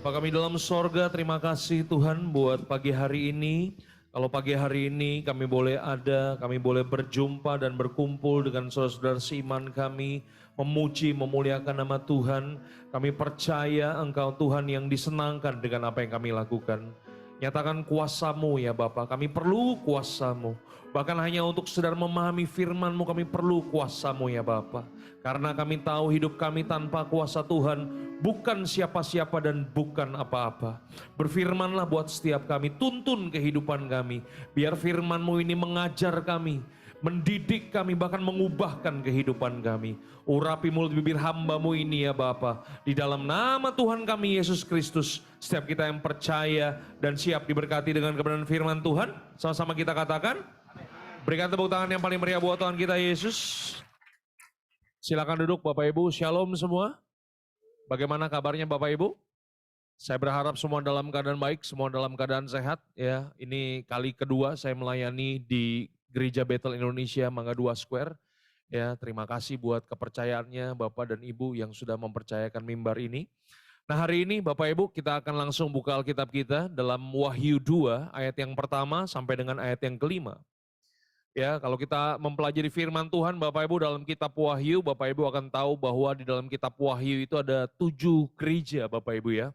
Bapa kami dalam sorga, terima kasih Tuhan buat pagi hari ini. Kalau pagi hari ini kami boleh ada, kami boleh berjumpa dan berkumpul dengan saudara-saudara seiman kami, memuji, memuliakan nama Tuhan. Kami percaya Engkau Tuhan yang disenangkan dengan apa yang kami lakukan. Nyatakan kuasa-Mu ya Bapa, kami perlu kuasa-Mu. Bahkan hanya untuk sedar memahami firman-Mu kami perlu kuasa-Mu ya Bapa. Karena kami tahu hidup kami tanpa kuasa Tuhan bukan siapa-siapa dan bukan apa-apa. Berfirmanlah buat setiap kami, tuntun kehidupan kami. Biar firman-Mu ini mengajar kami, mendidik kami, bahkan mengubahkan kehidupan kami. Urapi mulut bibir hamba-Mu ini ya Bapa. Di dalam nama Tuhan kami Yesus Kristus, setiap kita yang percaya dan siap diberkati dengan kebenaran firman Tuhan, sama-sama kita katakan, berikan tepuk tangan yang paling meriah buat Tuhan kita Yesus. Silakan duduk Bapak Ibu, shalom semua. Bagaimana kabarnya Bapak Ibu? Saya berharap semua dalam keadaan baik, semua dalam keadaan sehat. Ya, ini kali kedua saya melayani di Gereja Bethel Indonesia Mangga 2 Square. Ya, terima kasih buat kepercayaannya Bapak dan Ibu yang sudah mempercayakan mimbar ini. Nah hari ini Bapak Ibu kita akan langsung buka Alkitab kita dalam Wahyu 2 ayat yang pertama sampai dengan ayat yang kelima. Ya, kalau kita mempelajari firman Tuhan Bapak Ibu dalam kitab Wahyu, Bapak Ibu akan tahu bahwa di dalam kitab Wahyu itu ada 7 gereja Bapak Ibu ya.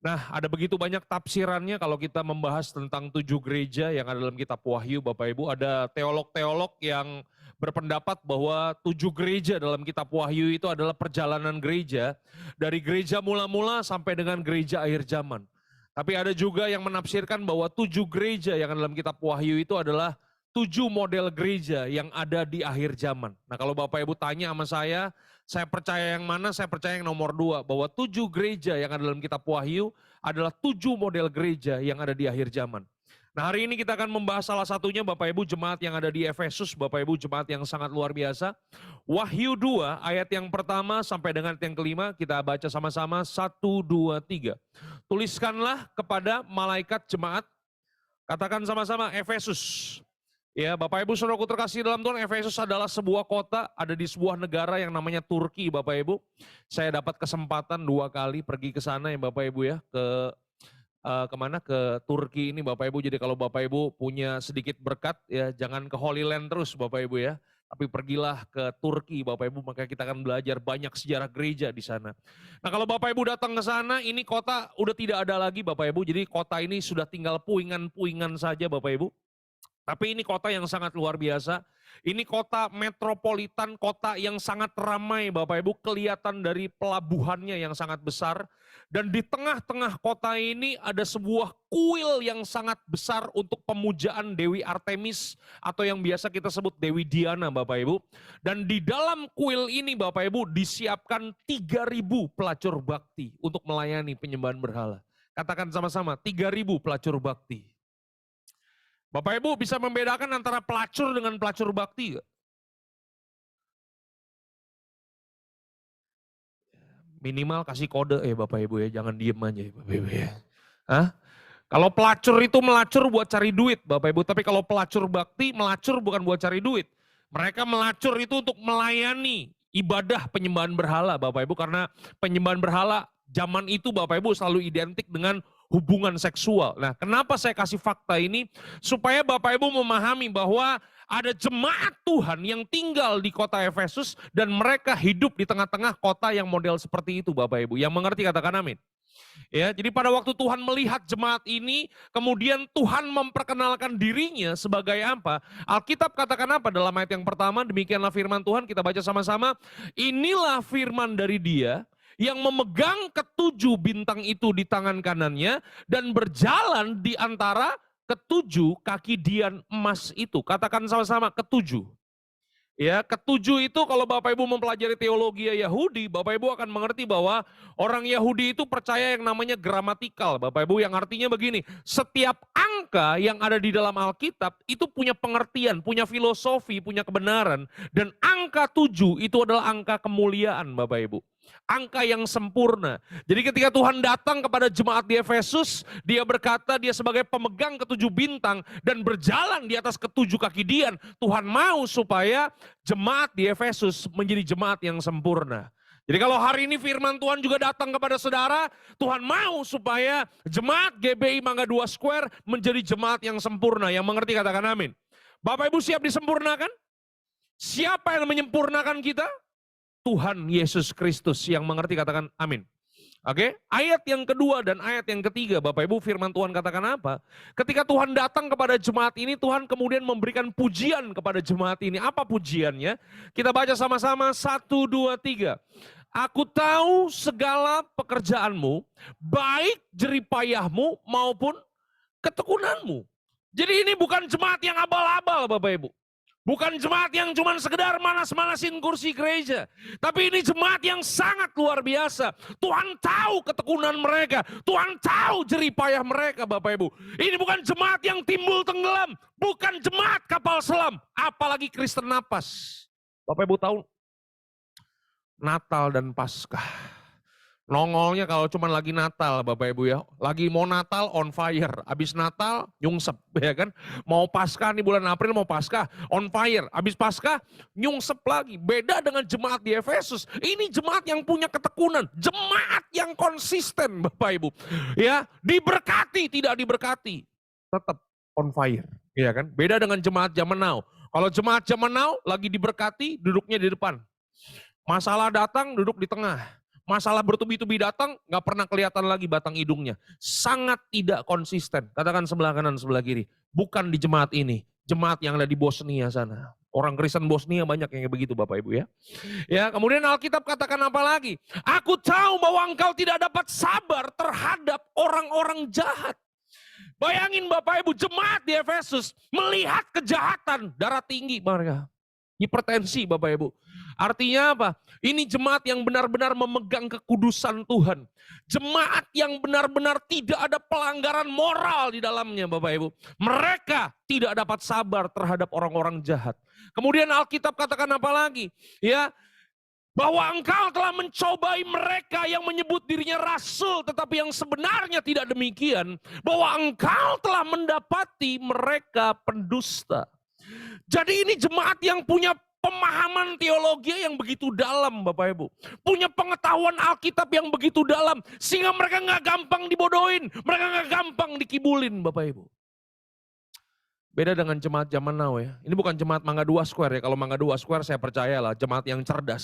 Nah, ada begitu banyak tafsirannya kalau kita membahas tentang 7 gereja yang ada dalam kitab Wahyu Bapak Ibu. Ada teolog-teolog yang berpendapat bahwa 7 gereja dalam kitab Wahyu itu adalah perjalanan gereja dari gereja mula-mula sampai dengan gereja akhir zaman. Tapi ada juga yang menafsirkan bahwa 7 gereja yang ada dalam kitab Wahyu itu adalah 7 model gereja yang ada di akhir zaman. Nah kalau Bapak Ibu tanya sama saya percaya yang mana? Saya percaya yang nomor 2. Bahwa 7 gereja yang ada dalam kitab Wahyu adalah 7 model gereja yang ada di akhir zaman. Nah hari ini kita akan membahas salah satunya Bapak Ibu jemaat yang ada di Efesus. Bapak Ibu jemaat yang sangat luar biasa. Wahyu 2 ayat yang pertama sampai dengan yang kelima kita baca sama-sama 1, 2, 3. Tuliskanlah kepada malaikat jemaat. Katakan sama-sama Efesus. Ya, Bapak Ibu Saudaraku terkasih dalam Tuhan, Efesus adalah sebuah kota, ada di sebuah negara yang namanya Turki, Bapak Ibu. Saya dapat kesempatan 2 kali pergi ke sana ya Bapak Ibu ya, kemana? Ke Turki ini Bapak Ibu. Jadi kalau Bapak Ibu punya sedikit berkat ya, jangan ke Holy Land terus Bapak Ibu ya. Tapi pergilah ke Turki Bapak Ibu, maka kita akan belajar banyak sejarah gereja di sana. Nah kalau Bapak Ibu datang ke sana, ini kota udah tidak ada lagi Bapak Ibu. Jadi kota ini sudah tinggal puingan-puingan saja Bapak Ibu. Tapi ini kota yang sangat luar biasa. Ini kota metropolitan, kota yang sangat ramai Bapak Ibu. Kelihatan dari pelabuhannya yang sangat besar. Dan di tengah-tengah kota ini ada sebuah kuil yang sangat besar untuk pemujaan Dewi Artemis. Atau yang biasa kita sebut Dewi Diana Bapak Ibu. Dan di dalam kuil ini Bapak Ibu disiapkan 3.000 pelacur bakti untuk melayani penyembahan berhala. Katakan sama-sama, 3.000 pelacur bakti. Bapak Ibu bisa membedakan antara pelacur dengan pelacur bakti gak? Minimal kasih kode Bapak Ibu ya, jangan diem aja ya Bapak Ibu ya. Hah? Kalau pelacur itu melacur buat cari duit Bapak Ibu, tapi kalau pelacur bakti melacur bukan buat cari duit. Mereka melacur itu untuk melayani ibadah penyembahan berhala Bapak Ibu, karena penyembahan berhala zaman itu Bapak Ibu selalu identik dengan hubungan seksual. Nah, kenapa saya kasih fakta ini? Supaya Bapak Ibu memahami bahwa ada jemaat Tuhan yang tinggal di kota Efesus dan mereka hidup di tengah-tengah kota yang model seperti itu Bapak Ibu. Yang mengerti katakan amin. Ya, jadi pada waktu Tuhan melihat jemaat ini, kemudian Tuhan memperkenalkan dirinya sebagai apa? Alkitab katakan apa dalam ayat yang pertama? Demikianlah firman Tuhan, kita baca sama-sama. Inilah firman dari Dia yang memegang 7 bintang itu di tangan kanannya dan berjalan di antara 7 kaki dian emas itu. Katakan sama-sama 7. Ya, 7 itu kalau Bapak Ibu mempelajari teologi Yahudi, Bapak Ibu akan mengerti bahwa orang Yahudi itu percaya yang namanya gramatikal, Bapak Ibu, yang artinya begini, setiap angka yang ada di dalam Alkitab itu punya pengertian, punya filosofi, punya kebenaran, dan angka 7 itu adalah angka kemuliaan Bapak Ibu. Angka yang sempurna. Jadi ketika Tuhan datang kepada jemaat di Efesus, dia berkata dia sebagai pemegang 7 bintang dan berjalan di atas 7 kaki dian. Tuhan mau supaya jemaat di Efesus menjadi jemaat yang sempurna. Jadi kalau hari ini firman Tuhan juga datang kepada saudara, Tuhan mau supaya jemaat GBI Mangga 2 Square menjadi jemaat yang sempurna. Yang mengerti katakan amin. Bapak Ibu siap disempurnakan? Siapa yang menyempurnakan kita? Tuhan Yesus Kristus. Yang mengerti katakan amin. Oke, ayat yang kedua dan ayat yang ketiga, Bapak Ibu, firman Tuhan katakan apa? Ketika Tuhan datang kepada jemaat ini, Tuhan kemudian memberikan pujian kepada jemaat ini. Apa pujiannya? Kita baca sama-sama, 1, 2, 3. Aku tahu segala pekerjaanmu, baik jeripayahmu maupun ketekunanmu. Jadi ini bukan jemaat yang abal-abal, Bapak Ibu. Bukan jemaat yang cuma sekedar manas-manasin kursi gereja. Tapi ini jemaat yang sangat luar biasa. Tuhan tahu ketekunan mereka. Tuhan tahu jeripayah mereka, Bapak Ibu. Ini bukan jemaat yang timbul tenggelam. Bukan jemaat kapal selam. Apalagi Kristen napas. Bapak Ibu tahu Natal dan Paskah. Nongolnya kalau cuma lagi Natal, Bapak Ibu ya. Lagi mau Natal on fire. Habis Natal nyungsep ya kan. Mau Paskah nih bulan April mau Paskah on fire. Habis Paskah nyungsep lagi. Beda dengan jemaat di Efesus. Ini jemaat yang punya ketekunan. Jemaat yang konsisten Bapak Ibu. Ya, diberkati tidak diberkati. Tetap on fire. Ya kan. Beda dengan jemaat zaman now. Kalau jemaat zaman now lagi diberkati duduknya di depan. Masalah datang duduk di tengah. Masalah bertubi-tubi datang, nggak pernah kelihatan lagi batang hidungnya. Sangat tidak konsisten. Katakan sebelah kanan, sebelah kiri. Bukan di jemaat ini. Jemaat yang ada di Bosnia sana. Orang Kristen Bosnia banyak yang begitu Bapak Ibu ya. Ya, kemudian Alkitab katakan apa lagi? Aku tahu bahwa engkau tidak dapat sabar terhadap orang-orang jahat. Bayangin Bapak Ibu, jemaat di Efesus melihat kejahatan, darah tinggi mereka. Hipertensi Bapak Ibu. Artinya apa? Ini jemaat yang benar-benar memegang kekudusan Tuhan. Jemaat yang benar-benar tidak ada pelanggaran moral di dalamnya Bapak Ibu. Mereka tidak dapat sabar terhadap orang-orang jahat. Kemudian Alkitab katakan apa lagi? Ya, bahwa engkau telah mencobai mereka yang menyebut dirinya rasul, tetapi yang sebenarnya tidak demikian. Bahwa engkau telah mendapati mereka pendusta. Jadi ini jemaat yang punya pemahaman teologi yang begitu dalam Bapak Ibu. Punya pengetahuan Alkitab yang begitu dalam. Sehingga mereka gak gampang dibodohin. Mereka gak gampang dikibulin Bapak Ibu. Beda dengan jemaat zaman now ya. Ini bukan jemaat Mangga 2 Square ya. Kalau Mangga 2 Square saya percayalah jemaat yang cerdas.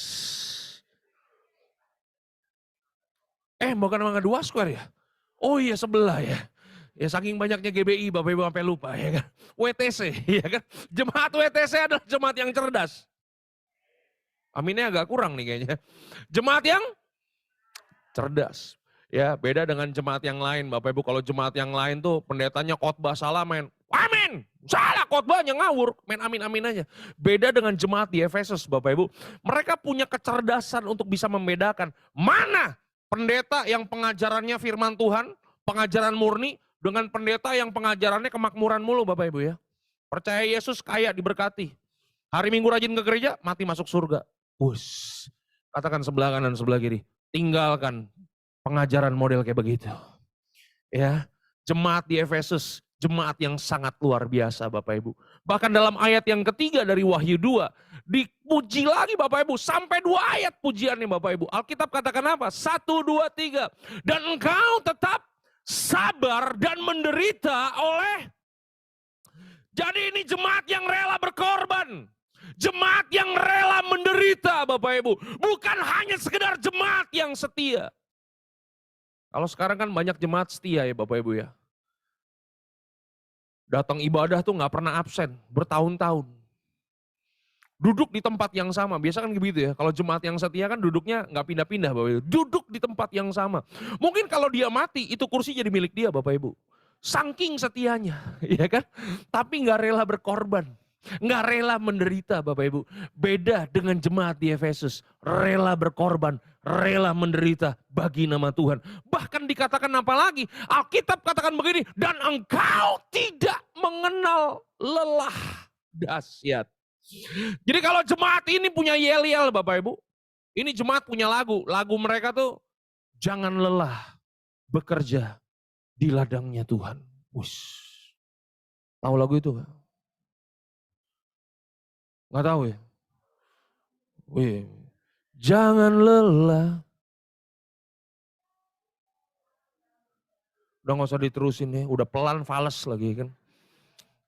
Bukan Mangga 2 Square ya? Oh iya sebelah ya. Ya saking banyaknya GBI Bapak Ibu sampai lupa ya kan. WTC ya kan. Jemaat WTC adalah jemaat yang cerdas. Aminnya agak kurang nih kayaknya. Jemaat yang cerdas. Ya beda dengan jemaat yang lain Bapak Ibu. Kalau jemaat yang lain tuh pendetanya khotbah salah main. Amin. Salah khotbahnya ngawur. Main amin-amin aja. Beda dengan jemaat di Efesus Bapak Ibu. Mereka punya kecerdasan untuk bisa membedakan. Mana pendeta yang pengajarannya firman Tuhan. Pengajaran murni. Dengan pendeta yang pengajarannya kemakmuran mulu Bapak Ibu ya. Percaya Yesus kaya diberkati. Hari Minggu rajin ke gereja, mati masuk surga. Katakan sebelah kanan, sebelah kiri. Tinggalkan pengajaran model kayak begitu. Ya, jemaat di Efesus, jemaat yang sangat luar biasa Bapak Ibu. Bahkan dalam ayat yang ketiga dari Wahyu 2, dipuji lagi Bapak Ibu. Sampai 2 ayat pujiannya Bapak Ibu. Alkitab katakan apa? 1, 2, 3. Dan engkau tetap sabar dan menderita oleh. Jadi ini jemaat yang rela berkorban. Jemaat yang rela menderita Bapak Ibu. Bukan hanya sekedar jemaat yang setia. Kalau sekarang kan banyak jemaat setia ya Bapak Ibu ya. Datang ibadah tuh gak pernah absen. Bertahun-tahun. Duduk di tempat yang sama, biasa kan begitu ya. Kalau jemaat yang setia kan duduknya nggak pindah-pindah Bapak Ibu. Duduk di tempat yang sama. Mungkin kalau dia mati, itu kursi jadi milik dia Bapak Ibu. Saking setianya, ya kan? Tapi nggak rela berkorban. Nggak rela menderita Bapak Ibu. Beda dengan jemaat di Efesus. Rela berkorban, rela menderita bagi nama Tuhan. Bahkan dikatakan apa lagi? Alkitab katakan begini, dan engkau tidak mengenal lelah. Dahsyat. Jadi kalau jemaat ini punya yel-yel Bapak Ibu. Ini jemaat punya lagu. Lagu mereka tuh, jangan lelah bekerja di ladangnya Tuhan. Tahu lagu itu gak? Gak tahu ya? Jangan lelah. Udah gak usah diterusin ya, udah pelan fales lagi kan.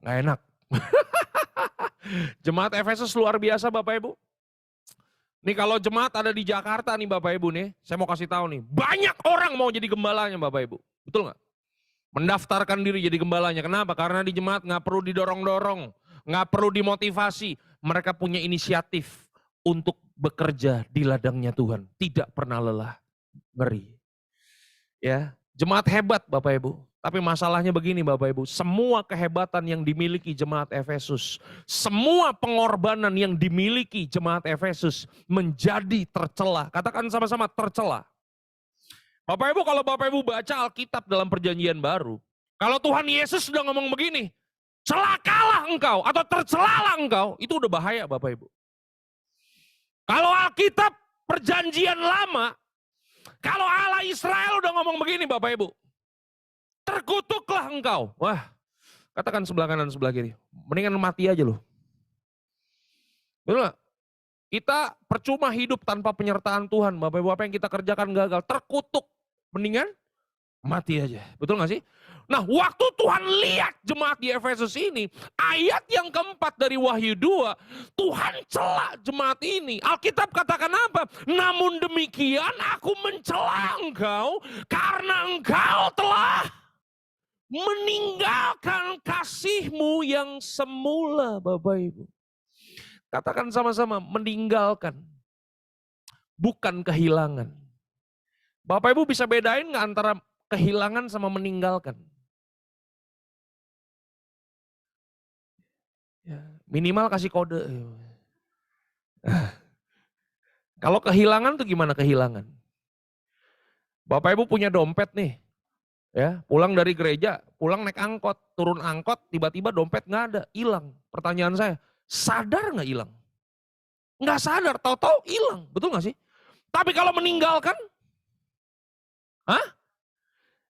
Gak enak. Jemaat Efesus luar biasa Bapak Ibu. Nih kalau jemaat ada di Jakarta nih Bapak Ibu nih, saya mau kasih tahu nih, banyak orang mau jadi gembalanya Bapak Ibu. Betul nggak? Mendaftarkan diri jadi gembalanya. Kenapa? Karena di jemaat nggak perlu didorong-dorong, nggak perlu dimotivasi. Mereka punya inisiatif untuk bekerja di ladangnya Tuhan. Tidak pernah lelah. Ngeri. Ya, jemaat hebat Bapak Ibu. Tapi masalahnya begini Bapak Ibu, semua kehebatan yang dimiliki jemaat Efesus, semua pengorbanan yang dimiliki jemaat Efesus menjadi tercela. Katakan sama-sama tercela. Bapak Ibu kalau Bapak Ibu baca Alkitab dalam perjanjian baru, kalau Tuhan Yesus sudah ngomong begini, celakalah engkau atau tercelalah engkau, itu udah bahaya Bapak Ibu. Kalau Alkitab perjanjian lama, kalau Allah Israel udah ngomong begini Bapak Ibu, terkutuklah engkau. Wah, katakan sebelah kanan sebelah kiri. Mendingan mati aja loh. Betul gak? Kita percuma hidup tanpa penyertaan Tuhan. Bapak Ibu apa yang kita kerjakan gagal. Terkutuk. Mendingan mati aja. Betul gak sih? Nah waktu Tuhan lihat jemaat di Efesus ini. Ayat yang keempat dari Wahyu 2. Tuhan celak jemaat ini. Alkitab katakan apa? Namun demikian aku mencela engkau. Karena engkau telah meninggalkan kasihmu yang semula Bapak Ibu. Katakan sama-sama meninggalkan. Bukan kehilangan. Bapak Ibu bisa bedain gak antara kehilangan sama meninggalkan? Ya, minimal kasih kode. Kalau kehilangan tuh gimana kehilangan? Bapak Ibu punya dompet nih. Ya, pulang dari gereja, pulang naik angkot, turun angkot, tiba-tiba dompet nggak ada, hilang. Pertanyaan saya, sadar nggak hilang? Nggak sadar, tahu-tahu hilang, betul nggak sih? Tapi kalau meninggalkan, hah?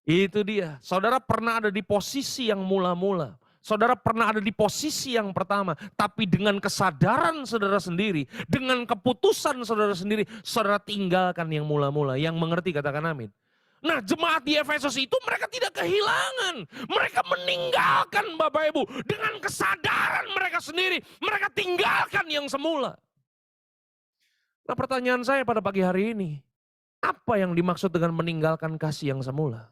Itu dia. Saudara pernah ada di posisi yang mula-mula. Saudara pernah ada di posisi yang pertama, tapi dengan kesadaran saudara sendiri, dengan keputusan saudara sendiri, saudara tinggalkan yang mula-mula. Yang mengerti katakan amin. Nah jemaat di Efesus itu mereka tidak kehilangan. Mereka meninggalkan Bapak Ibu. Dengan kesadaran mereka sendiri. Mereka tinggalkan yang semula. Nah pertanyaan saya pada pagi hari ini. Apa yang dimaksud dengan meninggalkan kasih yang semula?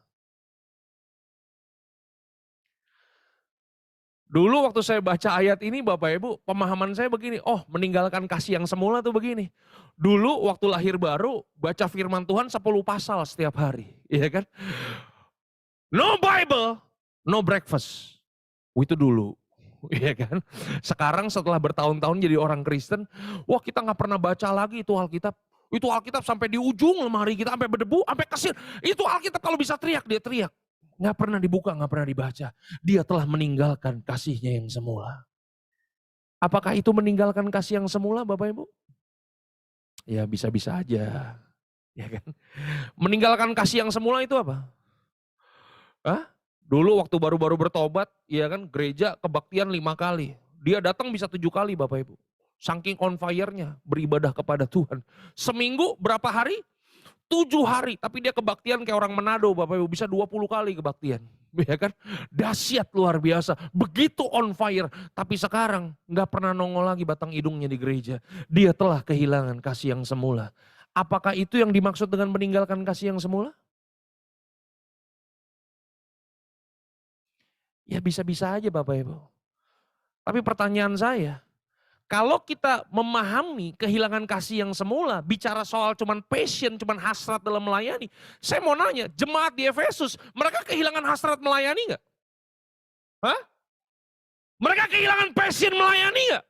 Dulu waktu saya baca ayat ini Bapak Ibu, pemahaman saya begini, oh meninggalkan kasih yang semula tuh begini. Dulu waktu lahir baru, baca firman Tuhan 10 pasal setiap hari. Iya kan? No Bible, no breakfast. Itu dulu. Iya kan? Sekarang setelah bertahun-tahun jadi orang Kristen, wah kita gak pernah baca lagi itu Alkitab. Itu Alkitab sampai di ujung lemari kita, sampai berdebu, sampai kesir. Itu Alkitab kalau bisa teriak, dia teriak. Nggak pernah dibuka, nggak pernah dibaca. Dia telah meninggalkan kasihnya yang semula. Apakah itu meninggalkan kasih yang semula Bapak Ibu? Ya bisa-bisa aja. Ya kan? Meninggalkan kasih yang semula itu apa? Hah? Dulu waktu baru-baru bertobat, ya kan gereja kebaktian 5 kali. Dia datang bisa 7 kali Bapak Ibu. Saking on fire-nya beribadah kepada Tuhan. Seminggu berapa hari? 7 hari, tapi dia kebaktian kayak orang Manado Bapak Ibu, bisa 20 kali kebaktian. Ya kan? Dahsyat luar biasa, begitu on fire. Tapi sekarang nggak pernah nongol lagi batang hidungnya di gereja. Dia telah kehilangan kasih yang semula. Apakah itu yang dimaksud dengan meninggalkan kasih yang semula? Ya bisa-bisa aja Bapak Ibu. Tapi pertanyaan saya, kalau kita memahami kehilangan kasih yang semula, bicara soal cuman passion, cuman hasrat dalam melayani. Saya mau nanya, jemaat di Efesus, mereka kehilangan hasrat melayani nggak? Hah? Mereka kehilangan passion melayani nggak?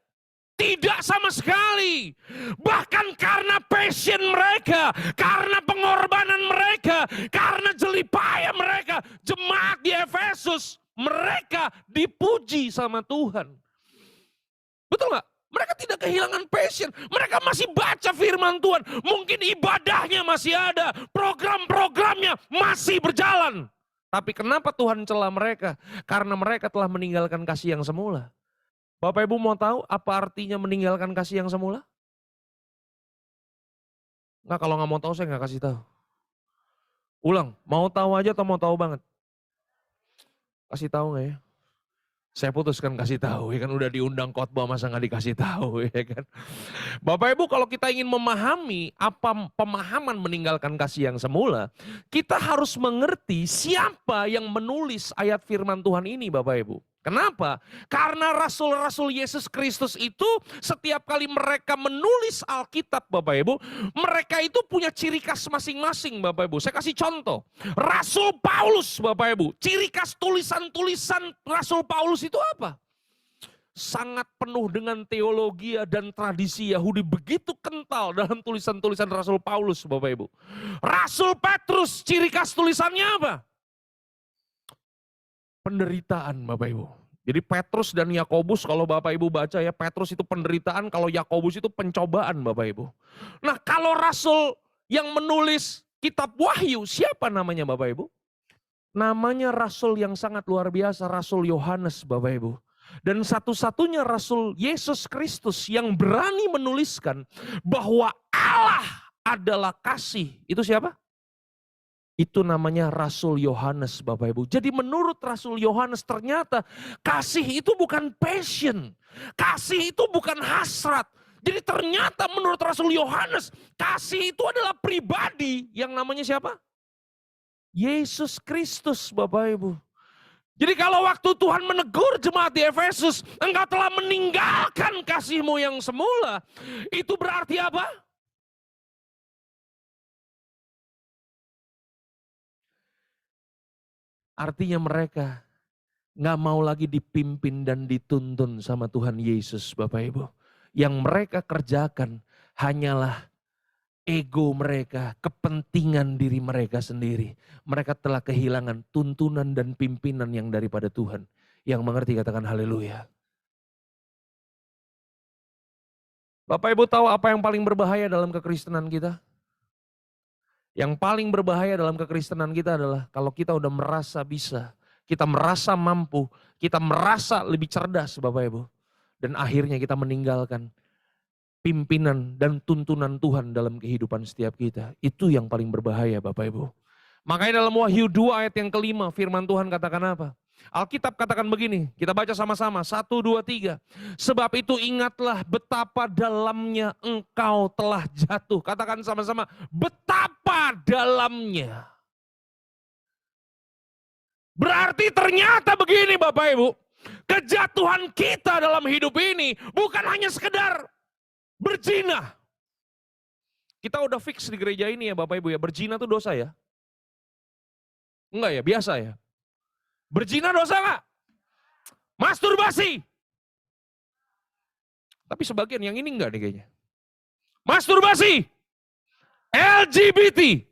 Tidak sama sekali. Bahkan karena passion mereka, karena pengorbanan mereka, karena jelipaya mereka, jemaat di Efesus, mereka dipuji sama Tuhan. Betul nggak? Mereka tidak kehilangan passion. Mereka masih baca firman Tuhan. Mungkin ibadahnya masih ada. Program-programnya masih berjalan. Tapi kenapa Tuhan celah mereka? Karena mereka telah meninggalkan kasih yang semula. Bapak Ibu mau tahu apa artinya meninggalkan kasih yang semula? Enggak, kalau nggak mau tahu saya nggak kasih tahu. Ulang, mau tahu aja atau mau tahu banget? Kasih tahu nggak ya? Saya putuskan kasih tahu, ya kan udah diundang khotbah masa nggak dikasih tahu, ya kan. Bapak Ibu, kalau kita ingin memahami apa pemahaman meninggalkan kasih yang semula, kita harus mengerti siapa yang menulis ayat firman Tuhan ini, Bapak Ibu. Kenapa? Karena rasul-rasul Yesus Kristus itu setiap kali mereka menulis Alkitab, Bapak Ibu, mereka itu punya ciri khas masing-masing, Bapak Ibu. Saya kasih contoh. Rasul Paulus, Bapak Ibu, ciri khas tulisan-tulisan Rasul Paulus itu apa? Sangat penuh dengan teologi dan tradisi Yahudi begitu kental dalam tulisan-tulisan Rasul Paulus, Bapak Ibu. Rasul Petrus, ciri khas tulisannya apa? Penderitaan, Bapak Ibu. Jadi Petrus dan Yakobus, kalau Bapak Ibu baca ya, Petrus itu penderitaan, kalau Yakobus itu pencobaan, Bapak Ibu. Nah, kalau rasul yang menulis kitab Wahyu, siapa namanya, Bapak Ibu? Namanya rasul yang sangat luar biasa, Rasul Yohanes, Bapak Ibu. Dan satu-satunya Rasul Yesus Kristus yang berani menuliskan bahwa Allah adalah kasih. Itu siapa? Itu namanya Rasul Yohanes, Bapak Ibu. Jadi menurut Rasul Yohanes ternyata kasih itu bukan passion. Kasih itu bukan hasrat. Jadi ternyata menurut Rasul Yohanes kasih itu adalah pribadi yang namanya siapa? Yesus Kristus, Bapak Ibu. Jadi kalau waktu Tuhan menegur jemaat di Efesus, engkau telah meninggalkan kasihmu yang semula. Itu berarti apa? Artinya mereka nggak mau lagi dipimpin dan dituntun sama Tuhan Yesus, Bapak Ibu. Yang mereka kerjakan hanyalah ego mereka, kepentingan diri mereka sendiri. Mereka telah kehilangan tuntunan dan pimpinan yang daripada Tuhan. Yang mengerti katakan haleluya. Bapak Ibu tahu apa yang paling berbahaya dalam kekristenan kita? Yang paling berbahaya dalam kekristenan kita adalah kalau kita udah merasa bisa, kita merasa mampu, kita merasa lebih cerdas, Bapak Ibu. Dan akhirnya kita meninggalkan pimpinan dan tuntunan Tuhan dalam kehidupan setiap kita. Itu yang paling berbahaya, Bapak Ibu. Makanya dalam Wahyu 2 ayat yang kelima, firman Tuhan katakan apa? Alkitab katakan begini, kita baca sama-sama, 1, 2, 3. Sebab itu ingatlah betapa dalamnya engkau telah jatuh. Katakan sama-sama, betapa dalamnya. Berarti ternyata begini Bapak Ibu, kejatuhan kita dalam hidup ini bukan hanya sekedar berzina. Kita udah fix di gereja ini ya Bapak Ibu ya, berzina itu dosa ya? Enggak ya, biasa ya? Berzina dosa enggak? Masturbasi. Tapi sebagian yang ini enggak nih kayaknya. Masturbasi. LGBT.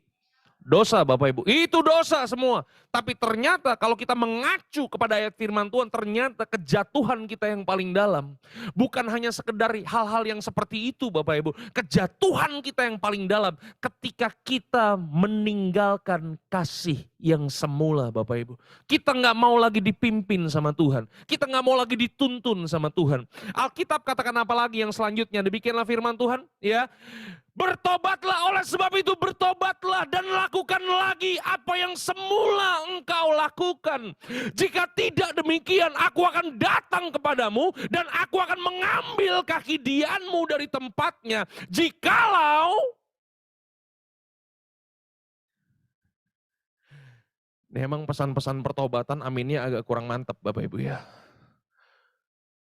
Dosa Bapak Ibu, itu dosa semua. Tapi ternyata kalau kita mengacu kepada ayat firman Tuhan, ternyata kejatuhan kita yang paling dalam. Bukan hanya sekedar hal-hal yang seperti itu Bapak Ibu. Kejatuhan kita yang paling dalam ketika kita meninggalkan kasih yang semula Bapak Ibu. Kita nggak mau lagi dipimpin sama Tuhan. Kita nggak mau lagi dituntun sama Tuhan. Alkitab katakan apa lagi yang selanjutnya? Demikianlah firman Tuhan. Ya. Bertobatlah, oleh sebab itu bertobatlah dan lakukan lagi apa yang semula engkau lakukan. Jika tidak demikian, aku akan datang kepadamu dan aku akan mengambil kaki dianmu dari tempatnya. Jikalau, ini emang pesan-pesan pertobatan aminnya agak kurang mantap Bapak Ibu ya.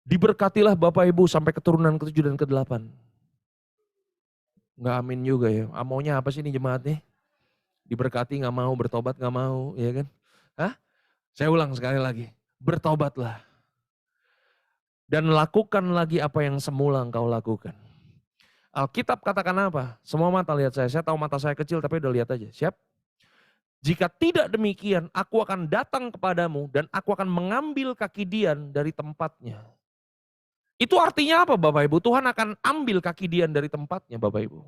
Diberkatilah Bapak Ibu sampai keturunan ke-7 dan ke-8. Nggak amin juga ya. Maunya apa sih ini jemaat nih? Diberkati nggak mau, bertobat nggak mau, ya kan? Hah? Saya ulang sekali lagi. Bertobatlah. Dan lakukan lagi apa yang semula engkau lakukan. Alkitab katakan apa? Semua mata lihat saya. Saya tahu mata saya kecil tapi udah lihat aja. Siap? Jika tidak demikian, aku akan datang kepadamu dan aku akan mengambil kaki Dian dari tempatnya. Itu artinya apa Bapak Ibu? Tuhan akan ambil kaki Dian dari tempatnya Bapak Ibu.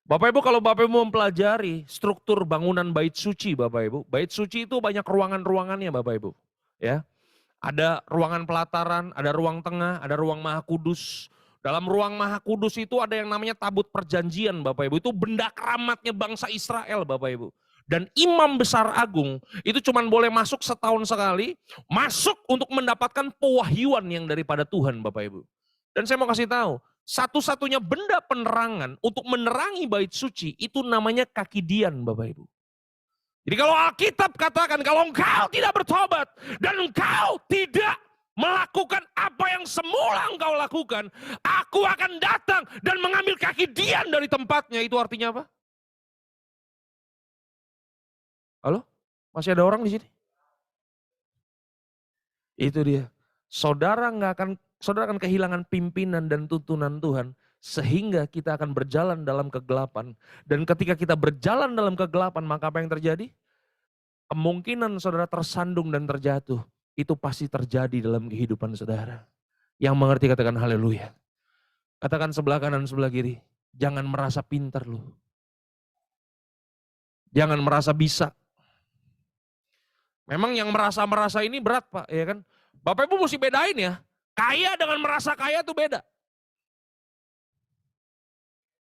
Bapak Ibu kalau Bapak Ibu mempelajari struktur bangunan bait suci Bapak Ibu. Bait suci itu banyak ruangan-ruangannya Bapak Ibu. Ya. Ada ruangan pelataran, ada ruang tengah, ada ruang maha kudus. Dalam ruang Maha Kudus itu ada yang namanya tabut perjanjian Bapak Ibu. Itu benda keramatnya bangsa Israel Bapak Ibu. Dan imam besar agung itu cuma boleh masuk setahun sekali. Masuk untuk mendapatkan pewahyuan yang daripada Tuhan Bapak Ibu. Dan saya mau kasih tahu. Satu-satunya benda penerangan untuk menerangi bait suci itu namanya kaki dian Bapak Ibu. Jadi kalau Alkitab katakan kalau engkau tidak bertobat dan engkau tidak melakukan apa yang semula engkau lakukan, aku akan datang dan mengambil kaki dian dari tempatnya. Itu artinya apa? Halo? Masih ada orang di sini? Itu dia. Saudara akan kehilangan pimpinan dan tuntunan Tuhan sehingga kita akan berjalan dalam kegelapan. Dan ketika kita berjalan dalam kegelapan, maka apa yang terjadi? Kemungkinan saudara tersandung dan terjatuh, itu pasti terjadi dalam kehidupan saudara. Yang mengerti katakan haleluya. Katakan sebelah kanan, sebelah kiri. Jangan merasa pintar lu. Jangan merasa bisa. Memang yang merasa-merasa ini berat Pak, ya kan? Bapak Ibu mesti bedain ya. Kaya dengan merasa kaya itu beda.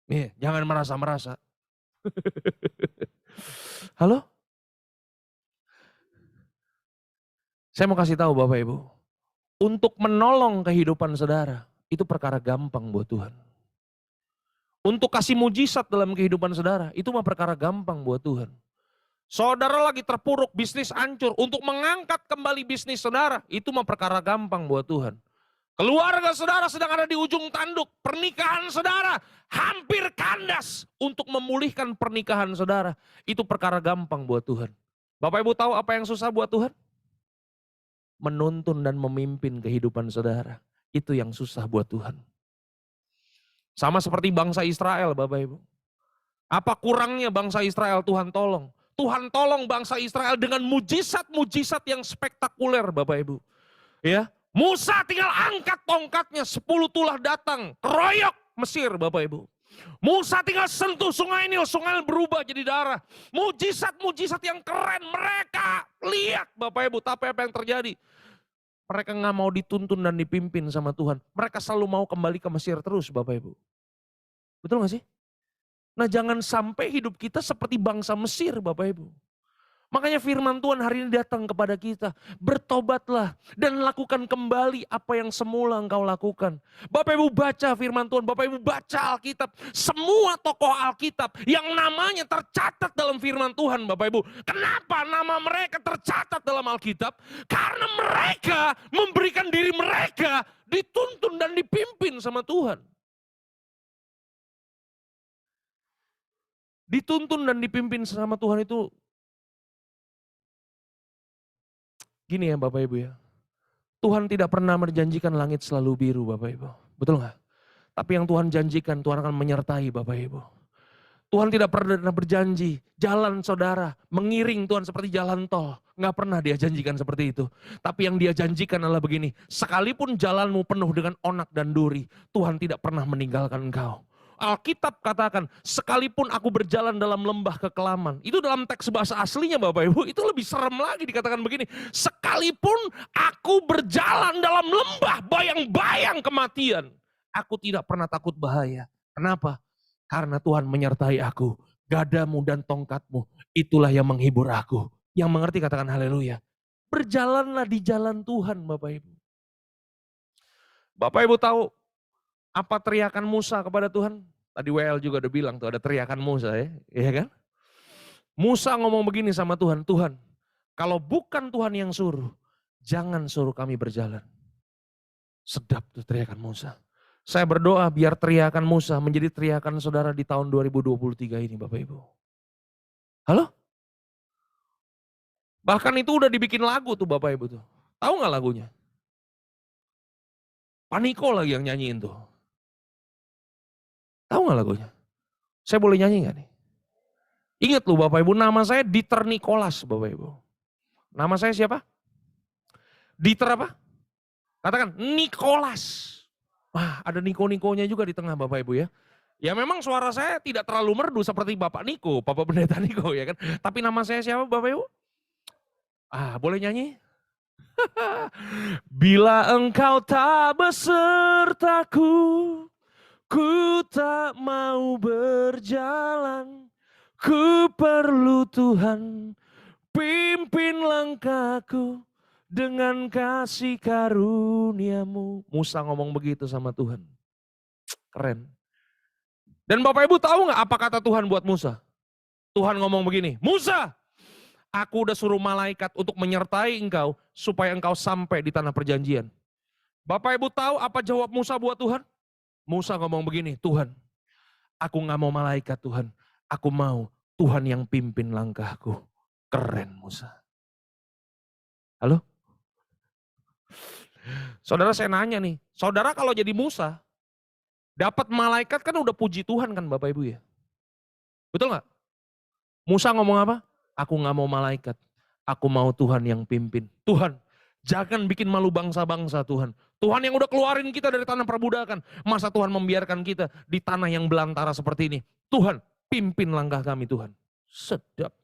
Nih, jangan merasa-merasa. Halo? Saya mau kasih tahu Bapak Ibu, untuk menolong kehidupan saudara, itu perkara gampang buat Tuhan. Untuk kasih mujizat dalam kehidupan saudara, itu mah perkara gampang buat Tuhan. Saudara lagi terpuruk, bisnis hancur, untuk mengangkat kembali bisnis saudara, itu mah perkara gampang buat Tuhan. Keluarga saudara sedang ada di ujung tanduk, pernikahan saudara hampir kandas, untuk memulihkan pernikahan saudara, itu perkara gampang buat Tuhan. Bapak Ibu tahu apa yang susah buat Tuhan? Menuntun dan memimpin kehidupan saudara. Itu yang susah buat Tuhan. Sama seperti bangsa Israel Bapak Ibu. Apa kurangnya bangsa Israel Tuhan tolong? Tuhan tolong bangsa Israel dengan mujizat-mujizat yang spektakuler Bapak Ibu. Ya, Musa tinggal angkat tongkatnya, 10 tulah datang, keroyok Mesir Bapak Ibu. Musa tinggal sentuh sungai Nil berubah jadi darah. Mujizat-mujizat yang keren mereka lihat Bapak Ibu, tapi apa yang terjadi? Mereka nggak mau dituntun dan dipimpin sama Tuhan. Mereka selalu mau kembali ke Mesir terus Bapak Ibu. Betul gak sih? Nah jangan sampai hidup kita seperti bangsa Mesir Bapak Ibu. Makanya firman Tuhan hari ini datang kepada kita. Bertobatlah dan lakukan kembali apa yang semula engkau lakukan. Bapak Ibu baca firman Tuhan, Bapak Ibu baca Alkitab. Semua tokoh Alkitab yang namanya tercatat dalam firman Tuhan Bapak Ibu. Kenapa nama mereka tercatat dalam Alkitab? Karena mereka memberikan diri mereka dituntun dan dipimpin sama Tuhan. Dituntun dan dipimpin sama Tuhan itu gini ya Bapak Ibu ya, Tuhan tidak pernah menjanjikan langit selalu biru Bapak Ibu, betul nggak? Tapi yang Tuhan janjikan, Tuhan akan menyertai Bapak Ibu. Tuhan tidak pernah berjanji, jalan saudara mengiring Tuhan seperti jalan tol. Nggak pernah dia janjikan seperti itu. Tapi yang dia janjikan adalah begini, sekalipun jalanmu penuh dengan onak dan duri, Tuhan tidak pernah meninggalkan engkau. Alkitab katakan, sekalipun aku berjalan dalam lembah kekelaman. Itu dalam teks bahasa aslinya Bapak Ibu, itu lebih serem lagi dikatakan begini. Sekalipun aku berjalan dalam lembah bayang-bayang kematian. Aku tidak pernah takut bahaya. Kenapa? Karena Tuhan menyertai aku. Gadamu dan tongkatmu, itulah yang menghibur aku. Yang mengerti katakan haleluya. Berjalanlah di jalan Tuhan Bapak Ibu. Bapak Ibu tahu apa teriakan Musa kepada Tuhan? Tadi WL juga udah bilang tuh ada teriakan Musa ya, iya kan? Musa ngomong begini sama Tuhan, Tuhan kalau bukan Tuhan yang suruh, jangan suruh kami berjalan. Sedap tuh teriakan Musa. Saya berdoa biar teriakan Musa menjadi teriakan saudara di tahun 2023 ini Bapak Ibu. Halo? Bahkan itu udah dibikin lagu tuh Bapak Ibu tuh. Tahu gak lagunya? Paniko lagi yang nyanyiin tuh. Tahu gak lagunya? Saya boleh nyanyi gak nih? Ingat loh Bapak Ibu, nama saya Dieter Nicholas Bapak Ibu. Nama saya siapa? Dieter apa? Katakan Nicholas. Wah ada Niko-Nikonya juga di tengah Bapak Ibu ya. Ya memang suara saya tidak terlalu merdu seperti Bapak Niko, Bapak Pendeta Niko ya kan. Tapi nama saya siapa Bapak Ibu? Boleh nyanyi? Bila engkau tak besertaku, ku tak mau berjalan. Ku perlu Tuhan, pimpin langkahku dengan kasih karuniamu. Musa ngomong begitu sama Tuhan. Keren. Dan Bapak Ibu tahu nggak apa kata Tuhan buat Musa? Tuhan ngomong begini, Musa, aku udah suruh malaikat untuk menyertai engkau supaya engkau sampai di tanah perjanjian. Bapak Ibu tahu apa jawab Musa buat Tuhan? Musa ngomong begini, Tuhan, aku nggak mau malaikat Tuhan, aku mau Tuhan yang pimpin langkahku. Keren Musa. Halo? Saudara saya nanya nih, saudara kalau jadi Musa, dapat malaikat kan udah puji Tuhan kan Bapak Ibu ya? Betul nggak? Musa ngomong apa? Aku nggak mau malaikat, aku mau Tuhan yang pimpin. Tuhan, jangan bikin malu bangsa-bangsa Tuhan. Tuhan yang udah keluarin kita dari tanah perbudakan. Masa Tuhan membiarkan kita di tanah yang belantara seperti ini? Tuhan, pimpin langkah kami Tuhan. Sedap.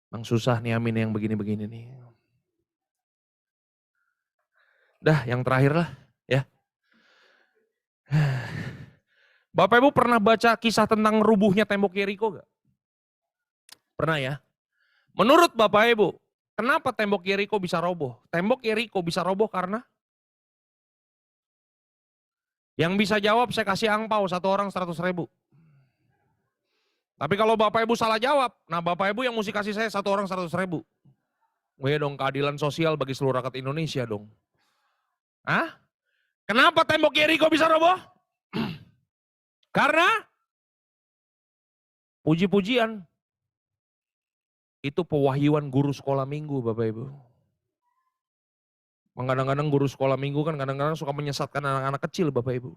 Emang susah nih amin yang begini-begini nih. Dah yang terakhir lah ya. Bapak Ibu pernah baca kisah tentang rubuhnya tembok Yeriko gak? Pernah ya? Menurut Bapak Ibu, kenapa tembok Yeriko bisa roboh? Tembok Yeriko bisa roboh karena? Yang bisa jawab saya kasih angpau, satu orang 100.000. Tapi kalau Bapak Ibu salah jawab, nah Bapak Ibu yang mesti kasih saya satu orang 100.000. Oh ya dong, keadilan sosial bagi seluruh rakyat Indonesia dong. Hah? Kenapa tembok Yeriko bisa roboh? Karena puji-pujian. Itu pewahyuan guru sekolah minggu Bapak Ibu. Kadang-kadang guru sekolah minggu kan kadang-kadang suka menyesatkan anak-anak kecil Bapak Ibu.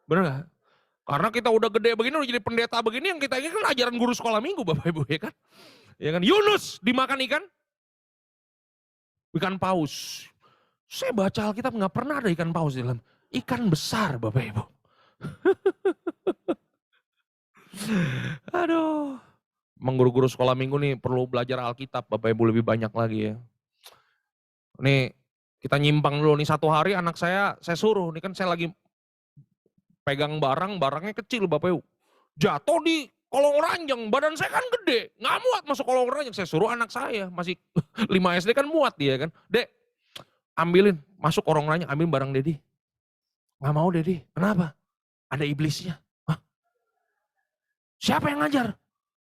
Benar gak? Karena kita udah gede begini, udah jadi pendeta begini, yang kita ingin kan ajaran guru sekolah minggu Bapak Ibu ya kan. Ya kan, Yunus dimakan ikan paus. Saya baca Alkitab nggak pernah ada ikan paus di dalam. Ikan besar Bapak Ibu. Aduh. Guru-guru sekolah minggu nih perlu belajar Alkitab Bapak Ibu lebih banyak lagi ya. Nih kita nyimpang dulu nih, satu hari anak saya suruh, nih kan saya lagi pegang barangnya kecil Bapak Ibu. Jatuh di kolong ranjang, badan saya kan gede, nggak muat masuk kolong ranjang. Saya suruh anak saya, masih 5 SD kan muat dia kan. Dek, ambilin, masuk kolong ranjang, ambil barang Dedi. Nggak mau Dedi, kenapa? Ada iblisnya. Hah? Siapa yang ngajar?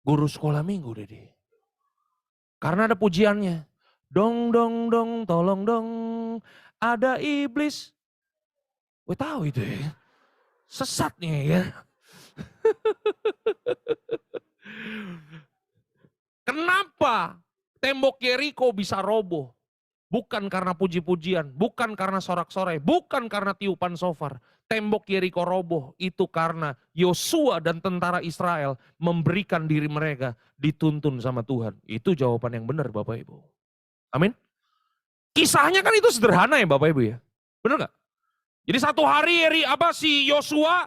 Guru sekolah minggu Dedi. Karena ada pujiannya. Dong, dong, dong, tolong dong, ada iblis. Gue tahu itu ya. Sesat nih ya. Kenapa tembok Yeriko bisa roboh? Bukan karena puji-pujian, bukan karena sorak-sorai, bukan karena tiupan shofar. Tembok Yeriko roboh itu karena Yosua dan tentara Israel memberikan diri mereka dituntun sama Tuhan. Itu jawaban yang benar Bapak Ibu. Amin. Kisahnya kan itu sederhana ya Bapak Ibu ya. Benar gak? Jadi satu hari si Yosua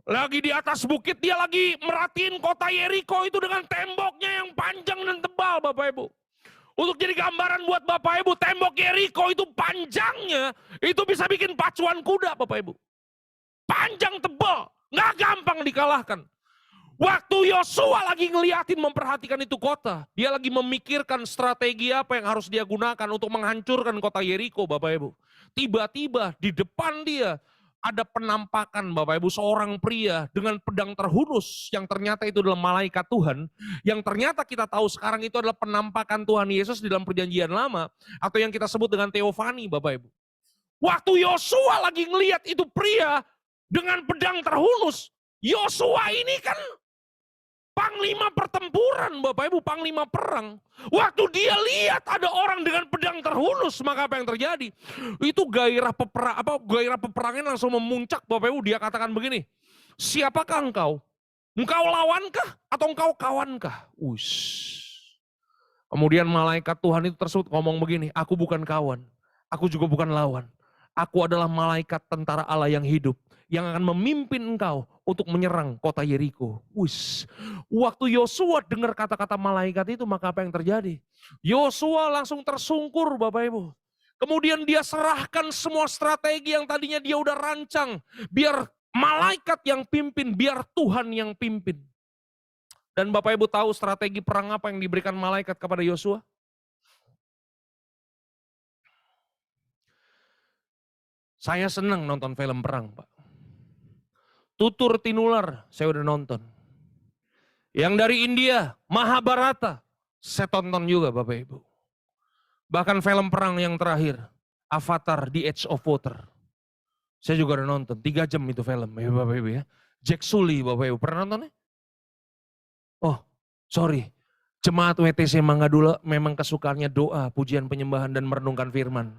lagi di atas bukit, dia lagi merhatiin kota Yeriko itu dengan temboknya yang panjang dan tebal Bapak Ibu. Untuk jadi gambaran buat Bapak Ibu, tembok Yeriko itu panjangnya, itu bisa bikin pacuan kuda Bapak Ibu. Panjang tebal, gak gampang dikalahkan. Waktu Yosua lagi ngeliatin memperhatikan itu kota, dia lagi memikirkan strategi apa yang harus dia gunakan untuk menghancurkan kota Yeriko Bapak Ibu. Tiba-tiba di depan dia ada penampakan Bapak Ibu, seorang pria dengan pedang terhunus yang ternyata itu adalah malaikat Tuhan, yang ternyata kita tahu sekarang itu adalah penampakan Tuhan Yesus di dalam perjanjian lama, atau yang kita sebut dengan teofani Bapak Ibu. Waktu Yosua lagi ngeliat itu pria dengan pedang terhunus, Yosua ini kan panglima pertempuran Bapak Ibu, panglima perang. Waktu dia lihat ada orang dengan pedang terhunus, maka apa yang terjadi? Itu gairah peperangan langsung memuncak Bapak Ibu. Dia katakan begini, siapakah engkau? Engkau lawankah atau engkau kawankah? Kemudian malaikat Tuhan itu tersebut ngomong begini, aku bukan kawan, aku juga bukan lawan. Aku adalah malaikat tentara Allah yang hidup, yang akan memimpin engkau untuk menyerang kota Yeriko. Waktu Yosua dengar kata-kata malaikat itu, maka apa yang terjadi? Yosua langsung tersungkur, Bapak Ibu. Kemudian dia serahkan semua strategi yang tadinya dia udah rancang. Biar malaikat yang pimpin, biar Tuhan yang pimpin. Dan Bapak Ibu tahu strategi perang apa yang diberikan malaikat kepada Yosua? Saya senang nonton film perang, Pak. Tutur Tinular, saya udah nonton. Yang dari India, Mahabharata, saya tonton juga Bapak Ibu. Bahkan film perang yang terakhir, Avatar, The Edge of Water. Saya juga udah nonton, 3 jam itu film ya Bapak Ibu ya. Jack Sully Bapak Ibu, pernah nontonnya? Oh, sorry. Jemaat WTC Manggadula memang kesukaannya doa, pujian penyembahan dan merenungkan firman.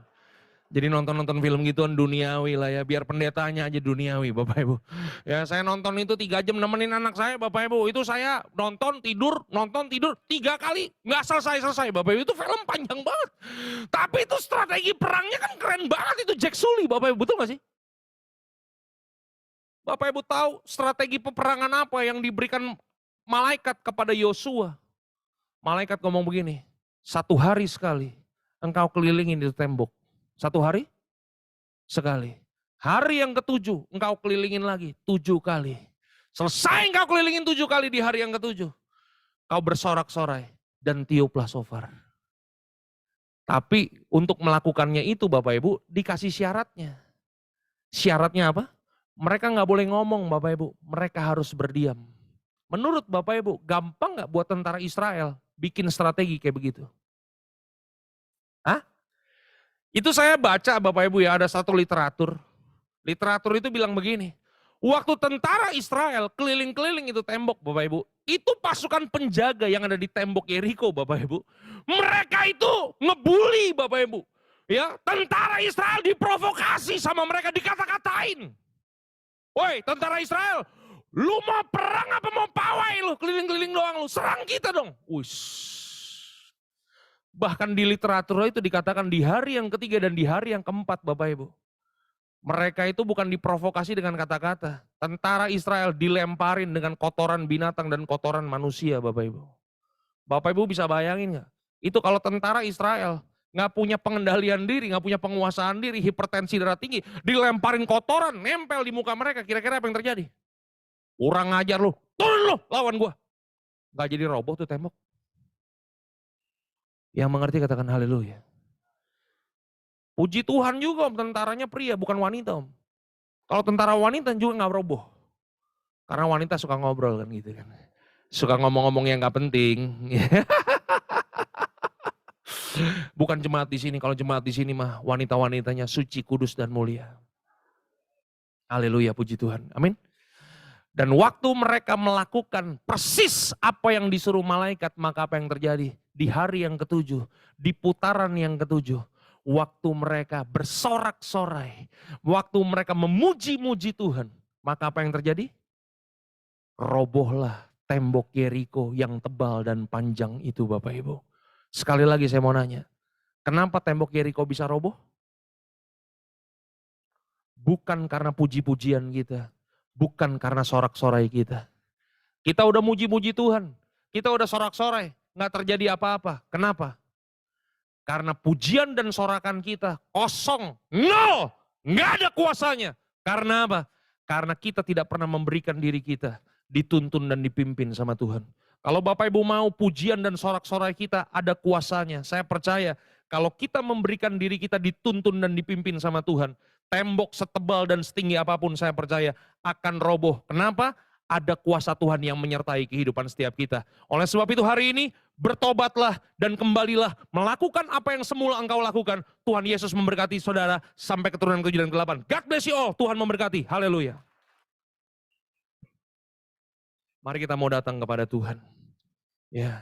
Jadi nonton-nonton film gituan duniawi lah ya, biar pendetanya aja duniawi Bapak Ibu. Ya saya nonton itu 3 jam nemenin anak saya Bapak Ibu. Itu saya nonton tidur 3 kali. Nggak selesai-selesai Bapak Ibu, itu film panjang banget. Tapi itu strategi perangnya kan keren banget, itu Jack Sully Bapak Ibu, betul gak sih? Bapak Ibu tahu strategi peperangan apa yang diberikan malaikat kepada Yosua? Malaikat ngomong begini, 1 hari sekali engkau kelilingin itu tembok. 1 hari sekali. Hari yang ke-7 engkau kelilingin lagi 7 kali. Selesai engkau kelilingin 7 kali di hari yang ke-7. Kau bersorak-sorai dan tiuplah shofar. Tapi untuk melakukannya itu Bapak Ibu dikasih syaratnya. Syaratnya apa? Mereka nggak boleh ngomong Bapak Ibu. Mereka harus berdiam. Menurut Bapak Ibu, gampang nggak buat tentara Israel bikin strategi kayak begitu? Hah? Itu saya baca Bapak Ibu ya, ada satu literatur. Literatur itu bilang begini, waktu tentara Israel keliling-keliling itu tembok Bapak Ibu, itu pasukan penjaga yang ada di tembok Yeriko Bapak Ibu, mereka itu ngebully Bapak Ibu. Ya, tentara Israel diprovokasi sama mereka, dikata-katain. Woi tentara Israel, lu mau perang apa mau pawai lu, keliling-keliling doang lu, serang kita dong. Bahkan di literatur itu dikatakan di hari yang ke-3 dan di hari yang ke-4 Bapak Ibu. Mereka itu bukan diprovokasi dengan kata-kata. Tentara Israel dilemparin dengan kotoran binatang dan kotoran manusia Bapak Ibu. Bapak Ibu bisa bayangin gak? Itu kalau tentara Israel gak punya pengendalian diri, gak punya penguasaan diri, hipertensi darah tinggi, dilemparin kotoran, nempel di muka mereka, kira-kira apa yang terjadi? Kurang ajar lu, turun lu, lawan gua. Gak jadi roboh tuh tembok. Yang mengerti katakan haleluya. Puji Tuhan juga om, tentaranya pria bukan wanita om. Kalau tentara wanita juga gak roboh. Karena wanita suka ngobrol kan gitu kan. Suka ngomong-ngomong yang gak penting. Bukan jemaat di sini, kalau jemaat di sini mah wanita-wanitanya suci, kudus dan mulia. Haleluya, puji Tuhan. Amin. Dan waktu mereka melakukan persis apa yang disuruh malaikat, maka apa yang terjadi? Di hari yang ke-7, di putaran yang ke-7, waktu mereka bersorak-sorai, waktu mereka memuji-muji Tuhan, maka apa yang terjadi? Robohlah tembok Yeriko yang tebal dan panjang itu Bapak Ibu. Sekali lagi saya mau nanya, kenapa tembok Yeriko bisa roboh? Bukan karena puji-pujian kita, bukan karena sorak-sorai kita. Kita udah muji-muji Tuhan, kita udah sorak-sorai, nggak terjadi apa-apa. Kenapa? Karena pujian dan sorakan kita kosong, nol, nggak ada kuasanya. Karena apa? Karena kita tidak pernah memberikan diri kita dituntun dan dipimpin sama Tuhan. Kalau Bapak Ibu mau pujian dan sorak-sorai kita ada kuasanya, saya percaya kalau kita memberikan diri kita dituntun dan dipimpin sama Tuhan, tembok setebal dan setinggi apapun saya percaya akan roboh. Kenapa? Ada kuasa Tuhan yang menyertai kehidupan setiap kita. Oleh sebab itu hari ini bertobatlah dan kembalilah melakukan apa yang semula engkau lakukan. Tuhan Yesus memberkati saudara sampai keturunan ke-7 dan ke-8. God bless you all. Tuhan memberkati. Haleluya. Mari kita mau datang kepada Tuhan. Ya.